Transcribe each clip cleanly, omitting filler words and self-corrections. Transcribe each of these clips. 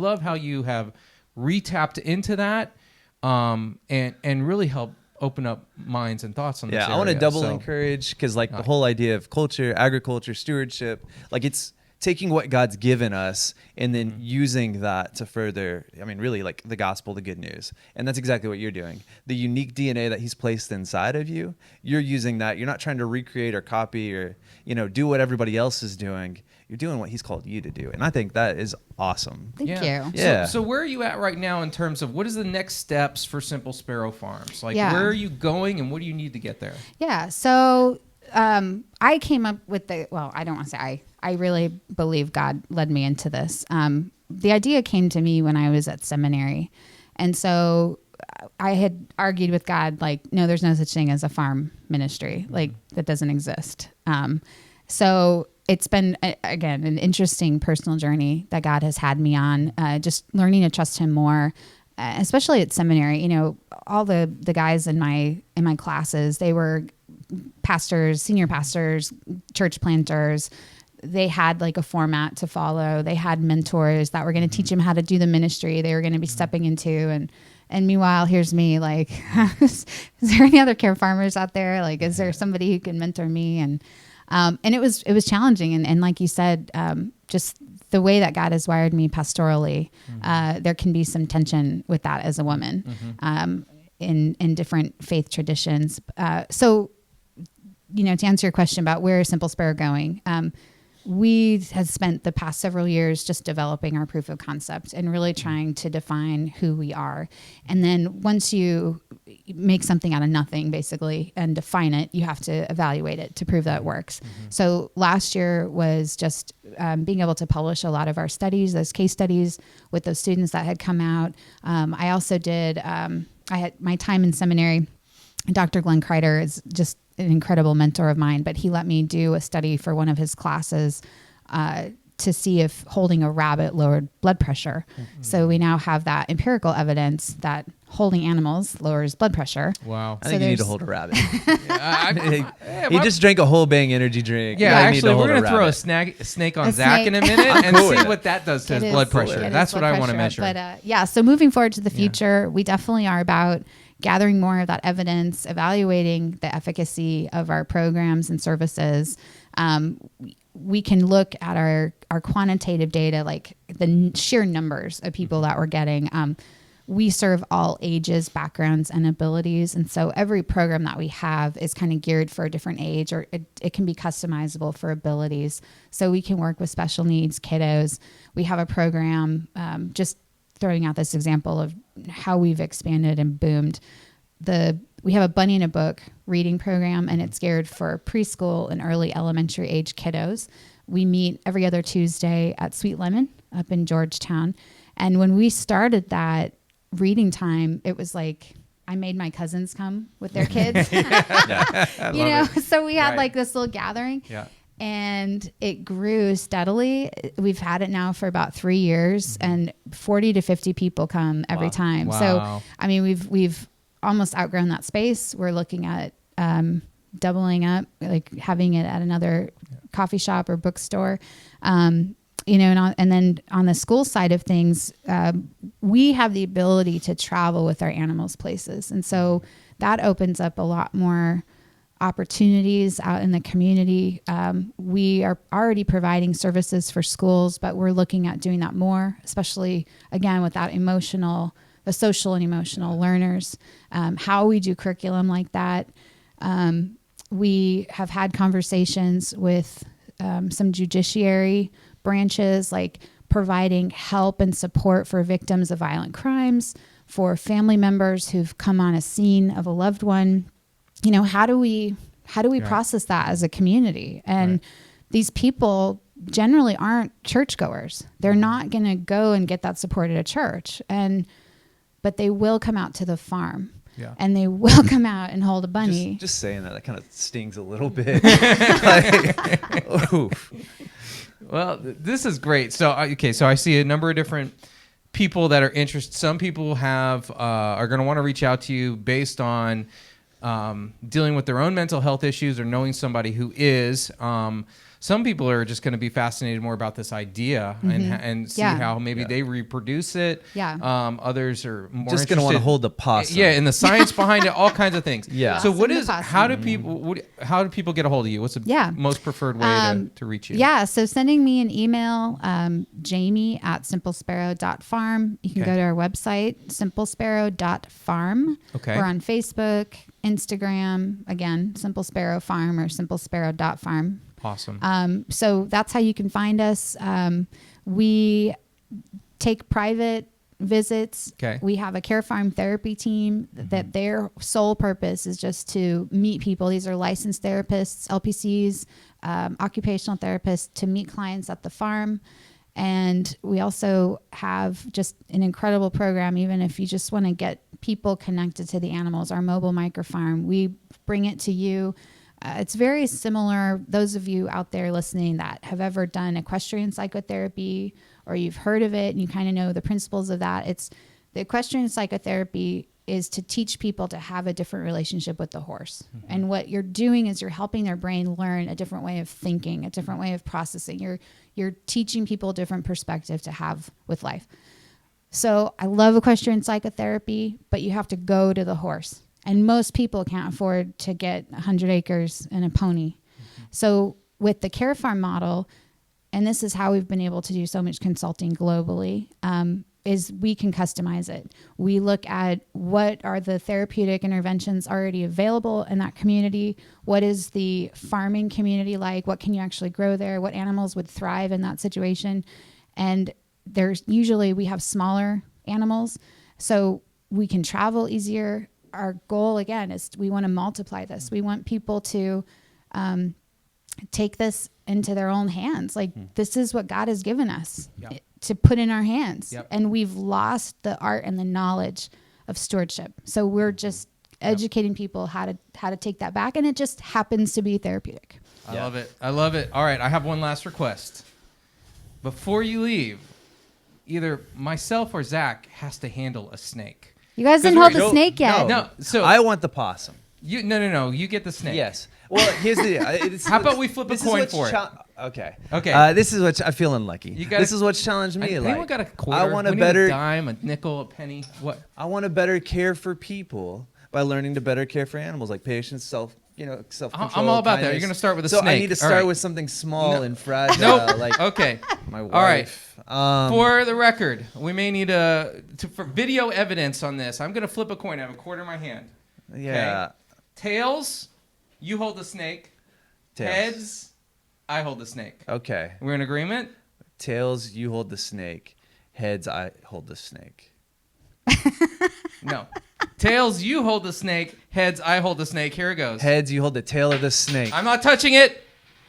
love how you have re-tapped into that and really help open up minds and thoughts on this area. I want to double encourage, because like the whole idea of culture, agriculture, stewardship, like it's taking what God's given us and then using that to further, really like the gospel, the good news. And that's exactly what you're doing. The unique DNA that he's placed inside of you, you're using that. You're not trying to recreate or copy or, do what everybody else is doing. You're doing what he's called you to do. And I think that is awesome. Thank you. Yeah. So where are you at right now in terms of what is the next steps for Simple Sparrow Farms? Like where are you going and what do you need to get there? Yeah. So I came up with I don't want to say I really believe God led me into this. The idea came to me when I was at seminary. And so I had argued with God, like, no, there's no such thing as a farm ministry. Like that doesn't exist. So it's been, again, an interesting personal journey that God has had me on, just learning to trust him more, especially at seminary. All the guys in my classes, they were pastors, senior pastors, church planters. They had like a format to follow. They had mentors that were going to teach them how to do the ministry they were going to be stepping into. And meanwhile, here's me like, is there any other care farmers out there? Like, is there somebody who can mentor me? And it was challenging. And like you said, just the way that God has wired me pastorally, there can be some tension with that as a woman, in different faith traditions. So, to answer your question about where is Simple Sparrow going, we have spent the past several years just developing our proof of concept and really trying to define who we are. And then once you make something out of nothing, basically, and define it, you have to evaluate it to prove that it works. So last year was just being able to publish a lot of our studies, those case studies with those students that had come out. I also did, I had my time in seminary. Dr. Glenn Kreider is just an incredible mentor of mine, but he let me do a study for one of his classes to see if holding a rabbit lowered blood pressure. So we now have that empirical evidence that holding animals lowers blood pressure. Wow. I think you need to hold a rabbit. He just drank a whole Bang energy drink. Yeah, actually, we're going to throw a snake on Zach in a minute and see what that does to his blood pressure. That's what I want to measure. But so moving forward to the future, we definitely are about gathering more of that evidence, evaluating the efficacy of our programs and services. We can look at our quantitative data, like the sheer numbers of people that we're getting. We serve all ages, backgrounds, and abilities. And so every program that we have is kind of geared for a different age, or it can be customizable for abilities. So we can work with special needs kiddos. We have a program, just throwing out this example of how we've expanded and boomed. We have a Bunny in a Book reading program, and it's geared for preschool and early elementary age kiddos. We meet every other Tuesday at Sweet Lemon up in Georgetown. And when we started that reading time, it was like I made my cousins come with their kids. So we had like this little gathering. Yeah. And it grew steadily. We've had it now for about 3 years, and 40 to 50 people come every time. Wow. So, we've almost outgrown that space. We're looking at doubling up, like having it at another coffee shop or bookstore. And then on the school side of things, we have the ability to travel with our animals places. And so that opens up a lot more opportunities out in the community. We are already providing services for schools, but we're looking at doing that more, especially again with that the social and emotional learners, how we do curriculum like that. We have had conversations with some judiciary branches, like providing help and support for victims of violent crimes, for family members who've come on a scene of a loved one. How do we process that as a community? And these people generally aren't churchgoers. They're not going to go and get that support at a church, but they will come out to the farm. Yeah. And they will come out and hold a bunny. Just saying that kind of stings a little bit. Well, this is great. So I see a number of different people that are interested. Some people are going to want to reach out to you based on dealing with their own mental health issues or knowing somebody who is. some people are just going to be fascinated more about this idea and see how maybe they reproduce it. Yeah. Others are more just going to want to hold the possum. Yeah, and the science behind it, all kinds of things. Yeah. So how do people get a hold of you? What's the most preferred way to reach you? Yeah, so sending me an email, jamie@simplesparrow.farm. You can go to our website, simplesparrow.farm. Okay. We're on Facebook, Instagram, again, Simple Sparrow Farm or simplesparrow.farm. Awesome. So that's how you can find us. We take private visits. Okay. We have a care farm therapy team that their sole purpose is just to meet people. These are licensed therapists, LPCs, occupational therapists, to meet clients at the farm. And we also have just an incredible program, even if you just want to get people connected to the animals, our mobile micro farm. We bring it to you. It's very similar. Those of you out there listening that have ever done equestrian psychotherapy, or you've heard of it and you kind of know the principles of that, it's the equestrian psychotherapy is to teach people to have a different relationship with the horse. And what you're doing is you're helping their brain learn a different way of thinking, a different way of processing. You're teaching people a different perspective to have with life. So I love equestrian psychotherapy, but you have to go to the horse. And most people can't afford to get 100 acres and a pony. So with the care farm model, and this is how we've been able to do so much consulting globally, is we can customize it. We look at what are the therapeutic interventions already available in that community. What is the farming community like? What can you actually grow there? What animals would thrive in that situation? And we have smaller animals, so we can travel easier. Our goal, again, is we want to multiply this. We want people to take this into their own hands. Like, this is what God has given us to put in our hands. And we've lost the art and the knowledge of stewardship. So we're just educating people how to take that back. And it just happens to be therapeutic. I love it. I love it. All right. I have one last request. Before you leave, either myself or Zach has to handle a snake. You guys didn't hold the snake yet. No. So I want the possum. No. You get the snake. Yes. Well, here's the. How about we flip a coin for it? Okay. This is what I feel unlucky. This is what's challenged me. Anyone got a quarter? I want a better dime, a nickel, a penny. What? I want to better care for people by learning to better care for animals, like patience, self-control. I'm all about that. You're going to start with a snake. So I need to start with something small and fragile. Like my wife. All right. For the record, we may need for video evidence on this. I'm going to flip a coin. I have a quarter in my hand. Yeah. Okay. Tails, you hold the snake. Tails. Heads, I hold the snake. Okay. We're in agreement? Tails, you hold the snake. Heads, I hold the snake. No. Tails, you hold the snake. Heads, I hold the snake. Here it goes. Heads, you hold the tail of the snake. I'm not touching it.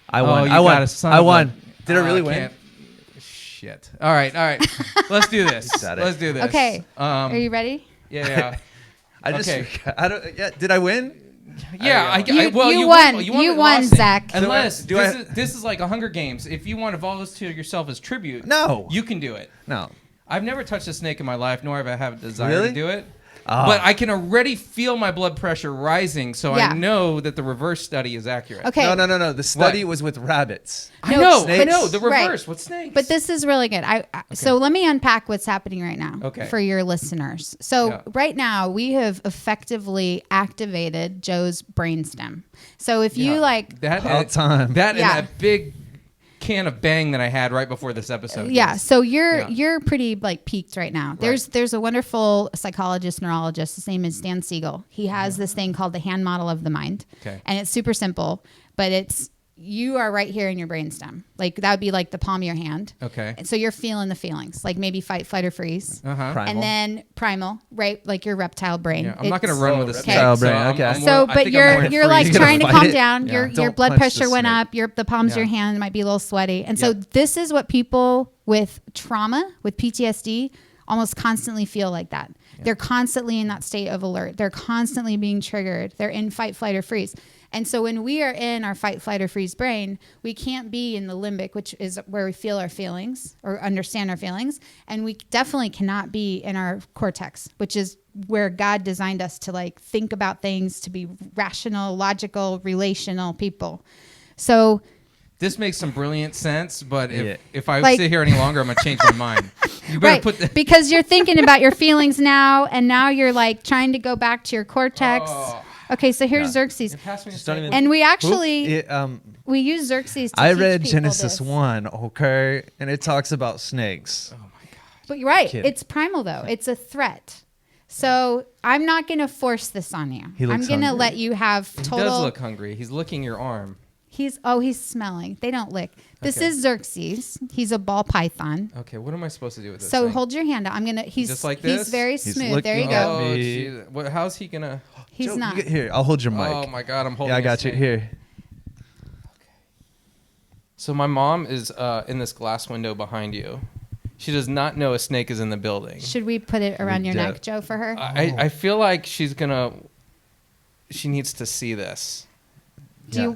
I won. I won. Did I really win? Shit. All right. Let's do this. Let's do this. Okay. Are you ready? Yeah. Did I win? Yeah. You won. You won, Zach. Unless this is like a Hunger Games. If you want to volunteer yourself as tribute, you can do it. No. I've never touched a snake in my life, nor have I had a desire to do it. Oh. But I can already feel my blood pressure rising, so I know that the reverse study is accurate. Okay. No. The study was with rabbits. I know. The reverse. Right. With snakes. But this is really good. So let me unpack what's happening right now for your listeners. So right now we have effectively activated Joe's brainstem. So if you like that, all time, that and that big can of Bang that I had right before this episode. So you're pretty like peaked right now. There's a wonderful psychologist, neurologist. His name is Dan Siegel. He has this thing called the hand model of the mind. And it's super simple, but you are right here in your brainstem. Like that would be like the palm of your hand. Okay. And so you're feeling the feelings, like maybe fight, flight, or freeze. Primal. And then primal, right? Like your reptile brain. Yeah, I'm not going to run with a snake. Reptile brain. Okay. But you're like trying to calm down. Yeah. Your blood pressure went up. The palms of your hand might be a little sweaty. And so this is what people with trauma, with PTSD, almost constantly feel like that. They're constantly in that state of alert. They're constantly being triggered. They're in fight, flight, or freeze. And so when we are in our fight, flight, or freeze brain, we can't be in the limbic, which is where we feel our feelings or understand our feelings. And we definitely cannot be in our cortex, which is where God designed us to like think about things, to be rational, logical, relational people. So this makes some brilliant sense, but Yeah. if I Like- sit here any longer, I'm gonna change my mind. You better Right, put the. because you're thinking about your feelings now, and now you're like trying to go back to your cortex. Oh. Okay, so here's Yeah. Xerxes, Pass me a Just don't snake. even- and we actually It, we use Xerxes. To I teach read people Genesis this. 1, okay, and it talks about snakes. Oh my god. But you're right. Kid. It's primal though. It's a threat. So I'm not going to force this on you. He I'm looks going to hungry. let you have He total. does look hungry. He's licking your arm. He's smelling. They don't lick. This Okay. is Xerxes. He's a ball python. Okay, what am I supposed to do with this? So thing? hold your hand out. I'm gonna. He's Just like He's this? very He's smooth. There you looking at go. Oh, me. geez. How's he gonna? He's Joe, not. you get here. I'll hold your mic. Oh my god, I'm holding. Yeah, I a got you snake. here. So my mom is in this glass window behind you. She does not know a snake is in the building. Should we put it around your do- neck, Joe, for her? I feel like she needs to see this.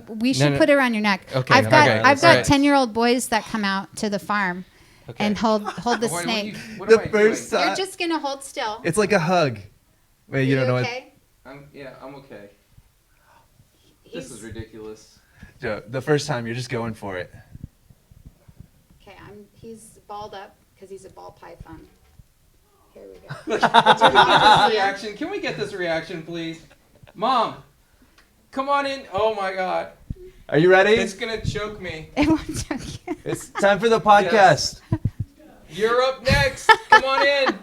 We should no. put it around your neck. Okay, I've got okay, I've got right. 10-year-old boys that come out to the farm Okay. and hold the What snake. what The am I first doing? time- You're just gonna hold still. It's like a hug. Wait, you don't know okay? I'm okay. He's- This is ridiculous. what? Joe, the first time you're just going for it. Okay, he's balled up because he's a ball python. Here we go. This reaction. Can we get this reaction, please? Mom, come on in. Oh my god, Are you ready? it's gonna choke me. It won't choke you. It's time for the podcast. You're up next. Come on in.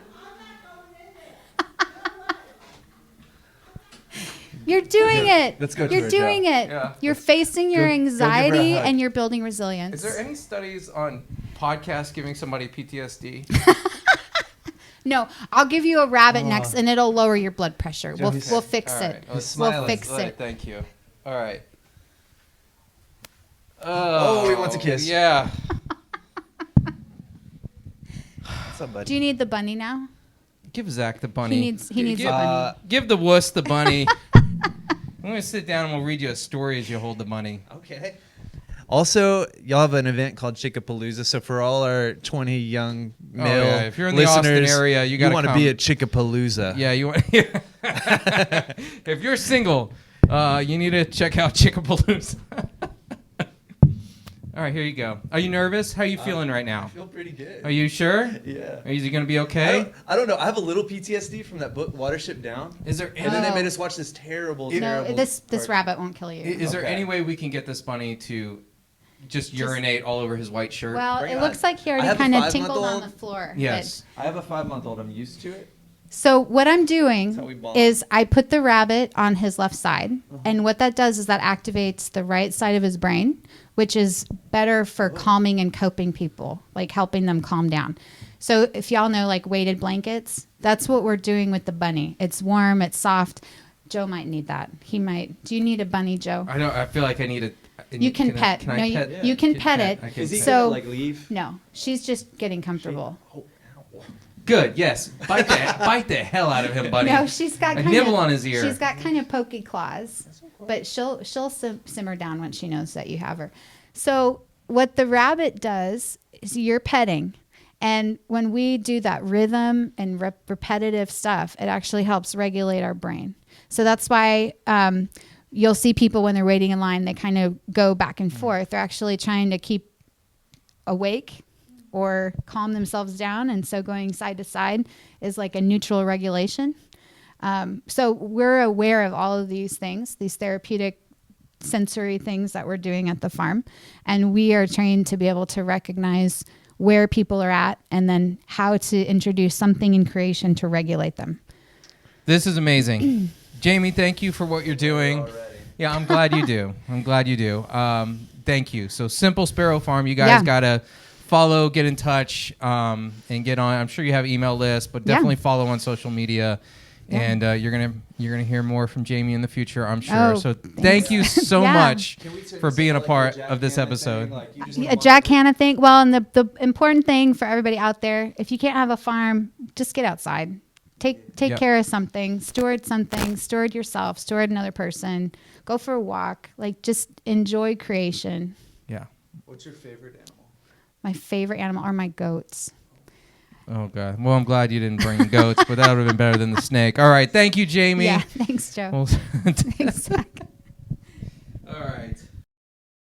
You're doing it. Let's go to You're her, doing Joe. it. Yeah. You're facing your Go give her a anxiety hug. and you're building resilience. Is there any studies on podcasts giving somebody PTSD? No, I'll give you a rabbit Oh. next, and it'll lower your blood pressure. We'll he's- fix All it. right, let's- We'll smiling. fix All right, it. thank you. All right. Oh, he wants a kiss. Yeah. What's up, buddy? Do you need the bunny now? Give Zach the bunny. He needs Give- the give, bunny. give the wuss the bunny. I'm gonna sit down and we'll read you a story as you hold the bunny. Okay. Also, y'all have an event called Chickapalooza. So for all our 20 young male yeah, if you're in the listeners, Austin area, you gotta want to come. be at Chickapalooza. Yeah, you want. If you're single, you need to check out Chickapalooza. All right, here you go. Are you nervous? How are you feeling right I now? feel pretty good. Are you sure? Yeah. Are you gonna be okay? I don't know. I have a little PTSD from that book, Watership Down. Is there And then they Oh. made us watch this terrible, No, terrible. this part. rabbit won't kill you. Is there Okay. any way we can get this bunny to just urinate all over his white shirt? Well, Bring it it looks on. like he I already have a kind of 5-month-old. tinkled on the floor. Yes. I have a 5-month-old. I'm used to it. So what I'm That's how we doing bond. is I put the rabbit on his left side, and what that does is that activates the right side of his brain, which is better for calming and coping people, like helping them calm down. So if y'all know like weighted blankets, that's what we're doing with the bunny. It's warm, it's soft. Joe might need that. He might. Do you need a bunny, Joe? I don't. I feel like I need a. You can pet. Can I No, you- pet? you can pet it. I can Is he pet. So- gonna leave? No, she's just getting comfortable. Good. Yes. Bite the hell out of him, buddy. No, she's got a kind nibble of, on his ear. She's got kind of pokey claws, but she'll simmer down when she knows that you have her. So what the rabbit does is you're petting, and when we do that rhythm and repetitive stuff, it actually helps regulate our brain. So that's why you'll see people when they're waiting in line, they kind of go back and forth. They're actually trying to keep awake or calm themselves down, and so going side to side is like a neutral regulation. So we're aware of all of these things, these therapeutic sensory things that we're doing at the farm, and we are trained to be able to recognize where people are at and then how to introduce something in creation to regulate them. This is amazing. Jamie, thank you for what you're doing. Yeah, I'm glad you do. Thank you. So Simple Sparrow Farm, you guys Yeah. got to follow, get in touch, and get on. I'm sure you have email lists, but Yeah. definitely follow on social media. Yeah. And you're gonna hear more from Jamie in the future, I'm sure. Oh, so thanks. thank you so Yeah. much Can we turn for this being a into, part Jack of this Hanna episode. thing? Like, you just A want- Jack Hanna thing. Well, and the important thing for everybody out there, if you can't have a farm, just get outside. Take Yep. care of something, steward yourself, steward another person, go for a walk, like just enjoy creation. Yeah. What's your favorite animal? My favorite animal are my goats. Oh God. Well, I'm glad you didn't bring goats, but that would have been better than the snake. All right. Thank you, Jamie. Yeah, thanks, Joe. Well, Thanks, Zach. all right.